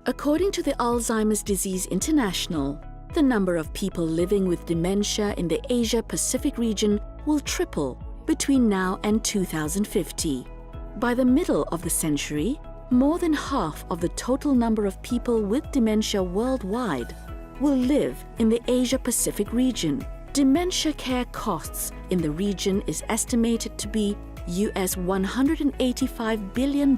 According to the Alzheimer's Disease International, the number of people living with dementia in the Asia-Pacific region will triple between now and 2050. By the middle of the century, more than half of the total number of people with dementia worldwide will live in the Asia-Pacific region. Dementia care costs in the region is estimated to be US $185 billion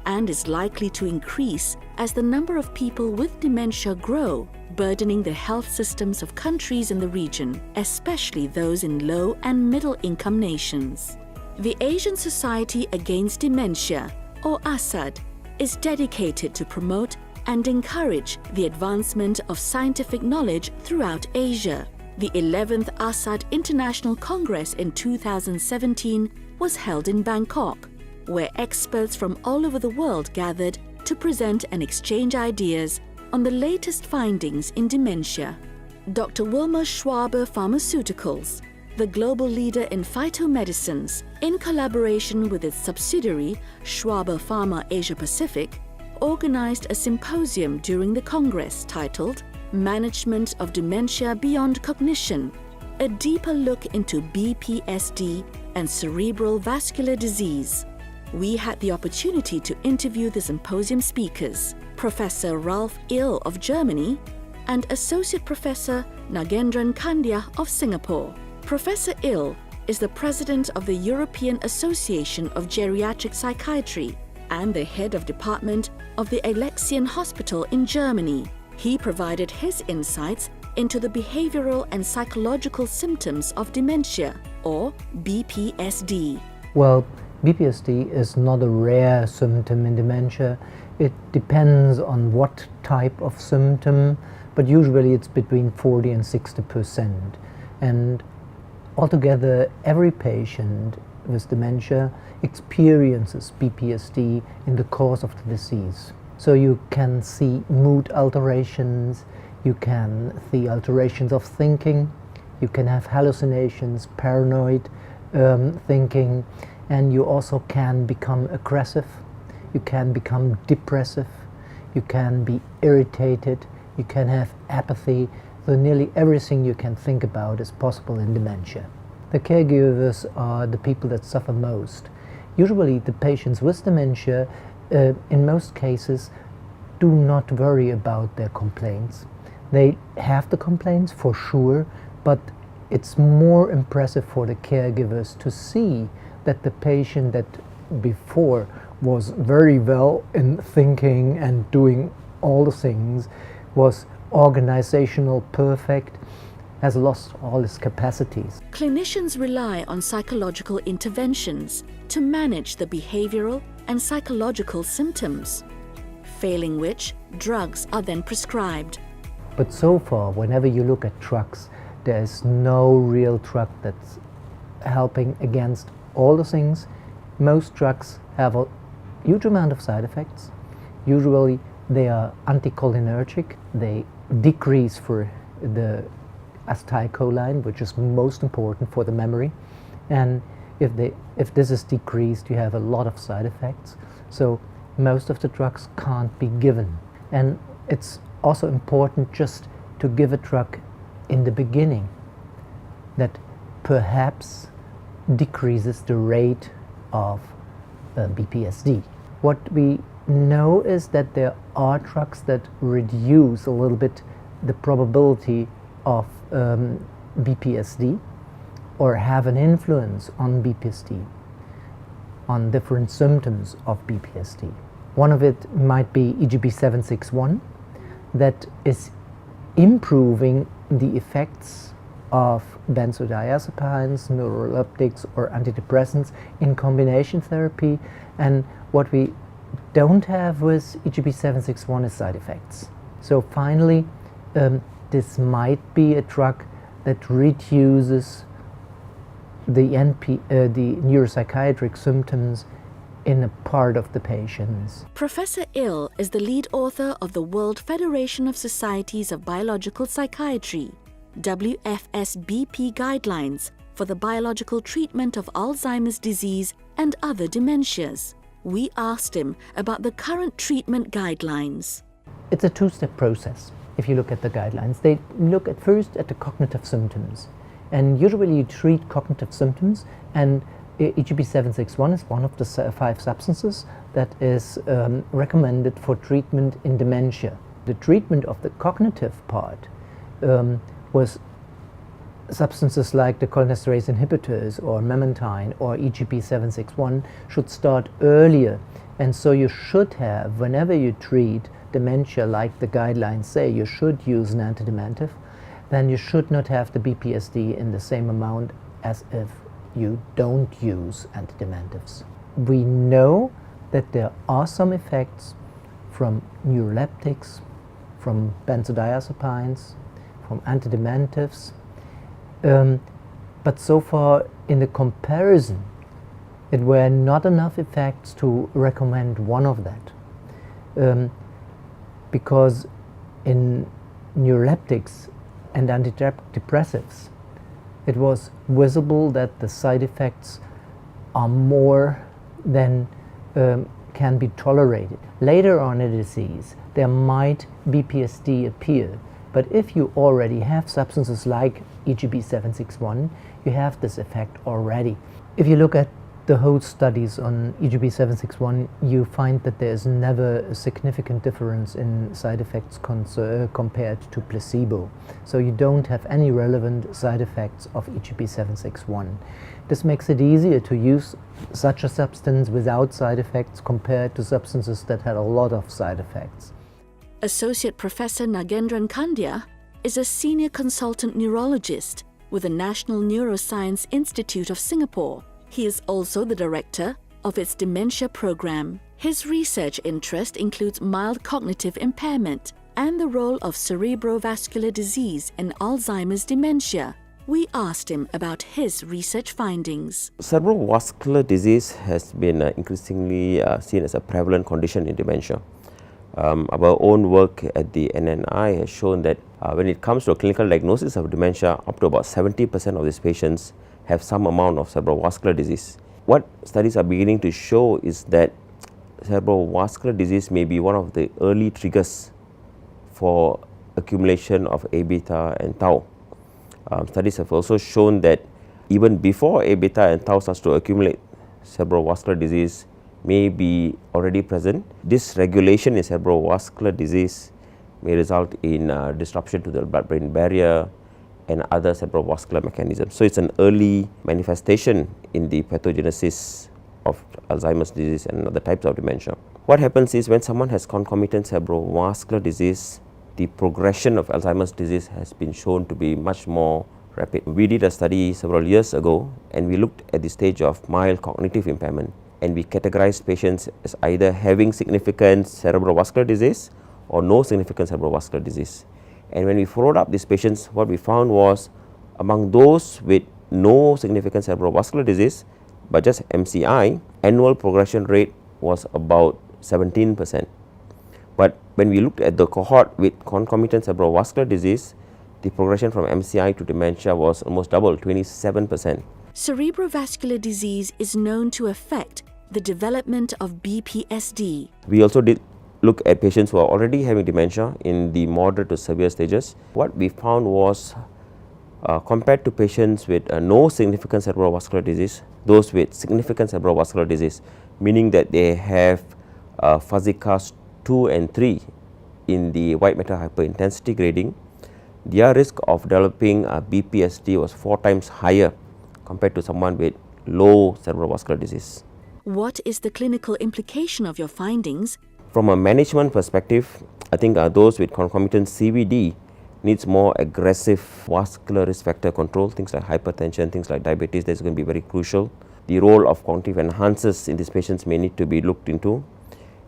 and is likely to increase as the number of people with dementia grow, burdening the health systems of countries in the region, especially those in low and middle-income nations. The Asian Society Against Dementia, or ASAD, is dedicated to promote and encourage the advancement of scientific knowledge throughout Asia. The 11th ASAD International Congress in 2017 was held in Bangkok, where experts from all over the world gathered to present and exchange ideas on the latest findings in dementia. Dr. Wilmer Schwaber Pharmaceuticals, the global leader in phytomedicines, in collaboration with its subsidiary, Schwaber Pharma Asia Pacific, organized a symposium during the Congress titled Management of Dementia Beyond Cognition, a deeper look into BPSD and cerebral vascular disease. We had the opportunity to interview the symposium speakers, Professor Ralph Ill of Germany and Associate Professor Nagendran Kandya of Singapore. Professor Ill is the president of the European Association of Geriatric Psychiatry and the head of department of the Alexian Hospital in Germany. He provided his insights into the behavioral and psychological symptoms of dementia, or BPSD. Well, BPSD is not a rare symptom in dementia. It depends on what type of symptom, but usually it's between 40 and 60%. And altogether, every patient with dementia experiences BPSD in the course of the disease. So you can see mood alterations, you can see alterations of thinking, you can have hallucinations, paranoid thinking, and you also can become aggressive, you can become depressive, you can be irritated, you can have apathy. So nearly everything you can think about is possible in dementia. The caregivers are the people that suffer most. Usually the patients with dementia, in most cases, do not worry about their complaints. They have the complaints for sure, but it's more impressive for the caregivers to see that the patient that before was very well in thinking and doing all the things, was organizational perfect, has lost all his capacities. Clinicians rely on psychological interventions to manage the behavioral and psychological symptoms, failing which drugs are then prescribed. But so far, whenever you look at drugs, there is no real drug that's helping against all the things. Most drugs have a huge amount of side effects. Usually they are anticholinergic. They decrease for the acetylcholine, which is most important for the memory. And if this is decreased, you have a lot of side effects. So most of the drugs can't be given. And it's also important just to give a drug in the beginning that perhaps decreases the rate of BPSD. What we know is that there are drugs that reduce a little bit the probability of BPSD or have an influence on BPSD, on different symptoms of BPSD. One of it might be EGB761 that is improving the effects of benzodiazepines, neuroleptics or antidepressants in combination therapy, and what we don't have with EGB761 is side effects. So finally, this might be a drug that reduces the neuropsychiatric symptoms in a part of the patients. Professor Ill is the lead author of the World Federation of Societies of Biological Psychiatry, WFSBP guidelines for the biological treatment of Alzheimer's disease and other dementias. We asked him about the current treatment guidelines. It's a two-step process. If you look at the guidelines, they look at first at the cognitive symptoms, and usually you treat cognitive symptoms, and EGB 761 is one of the 5 substances that is recommended for treatment in dementia. The treatment of the cognitive part was substances like the cholinesterase inhibitors or memantine or EGB 761 should start earlier, and so you should have, whenever you treat dementia like the guidelines say you should use an antidementive, then you should not have the BPSD in the same amount as if you don't use antidementatives. We know that there are some effects from neuroleptics, from benzodiazepines, from antidementatives, but so far in the comparison it were not enough effects to recommend one of that. Because in neuroleptics and antidepressives, it was visible that the side effects are more than can be tolerated. Later on in the disease, there might BPSD appear, but if you already have substances like EGB 761, you have this effect already. If you look at the whole studies on EGB 761, you find that there is never a significant difference in side effects compared to placebo. So you don't have any relevant side effects of EGB 761. This makes it easier to use such a substance without side effects compared to substances that had a lot of side effects. Associate Professor Nagendran Kandya is a senior consultant neurologist with the National Neuroscience Institute of Singapore. He is also the director of its dementia program. His research interest includes mild cognitive impairment and the role of cerebrovascular disease in Alzheimer's dementia. We asked him about his research findings. Cerebrovascular disease has been increasingly seen as a prevalent condition in dementia. Our own work at the NNI has shown that when it comes to a clinical diagnosis of dementia, up to about 70% of these patients have some amount of cerebrovascular disease. What studies are beginning to show is that cerebrovascular disease may be one of the early triggers for accumulation of A-beta and tau. Studies have also shown that even before A-beta and tau starts to accumulate, cerebrovascular disease may be already present. This regulation in cerebrovascular disease may result in disruption to the blood-brain barrier and other cerebrovascular mechanisms. So it's an early manifestation in the pathogenesis of Alzheimer's disease and other types of dementia. What happens is when someone has concomitant cerebrovascular disease, the progression of Alzheimer's disease has been shown to be much more rapid. We did a study several years ago and we looked at the stage of mild cognitive impairment, and we categorized patients as either having significant cerebrovascular disease or no significant cerebrovascular disease. And when we followed up these patients, what we found was among those with no significant cerebrovascular disease but just MCI, annual progression rate was about 17%. But when we looked at the cohort with concomitant cerebrovascular disease, the progression from MCI to dementia was almost double, 27%. Cerebrovascular disease is known to affect the development of BPSD. We also did look at patients who are already having dementia in the moderate to severe stages. What we found was compared to patients with no significant cerebrovascular disease, those with significant cerebrovascular disease, meaning that they have fuzzy CAS 2 and 3 in the white matter hyperintensity grading, their risk of developing BPSD was 4 times higher compared to someone with low cerebrovascular disease. What is the clinical implication of your findings? From a management perspective, I think those with concomitant CVD needs more aggressive vascular risk factor control, things like hypertension, things like diabetes. That's going to be very crucial. The role of cognitive enhancers in these patients may need to be looked into.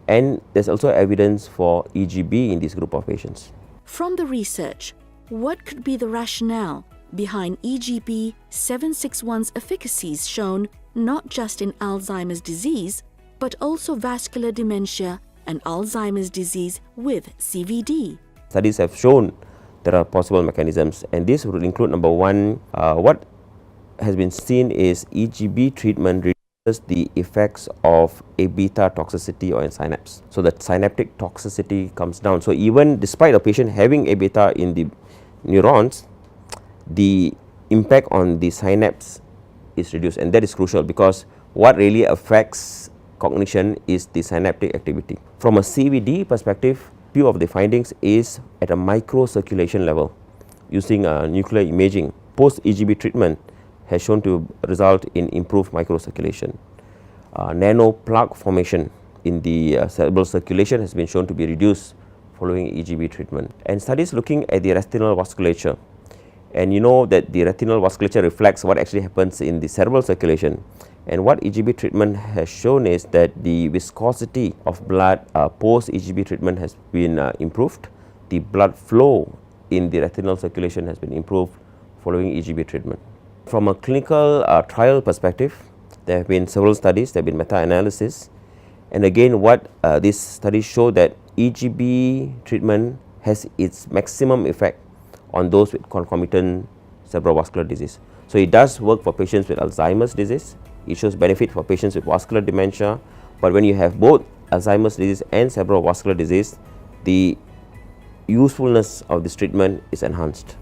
And there's also evidence for EGB in this group of patients. From the research, what could be the rationale behind EGB 761's efficacies shown not just in Alzheimer's disease, but also vascular dementia and Alzheimer's disease with CVD? Studies have shown there are possible mechanisms, and this would include number one, what has been seen is EGB treatment the effects of A beta toxicity on synapse. So the synaptic toxicity comes down. So even despite a patient having A beta in the neurons, the impact on the synapse is reduced, and that is crucial because what really affects cognition is the synaptic activity. From a CVD perspective, few of the findings is at a microcirculation level using nuclear imaging. Post-EGB treatment has shown to result in improved microcirculation. Nano plaque formation in the cerebral circulation has been shown to be reduced following EGB treatment. And studies looking at the retinal vasculature, and you know that the retinal vasculature reflects what actually happens in the cerebral circulation. And what EGB treatment has shown is that the viscosity of blood post-EGB treatment has been improved. The blood flow in the retinal circulation has been improved following EGB treatment. From a clinical trial perspective, there have been several studies, there have been meta-analysis, and again what these studies show that EGB treatment has its maximum effect on those with concomitant cerebrovascular disease. So it does work for patients with Alzheimer's disease, it shows benefit for patients with vascular dementia, but when you have both Alzheimer's disease and cerebrovascular disease, the usefulness of this treatment is enhanced.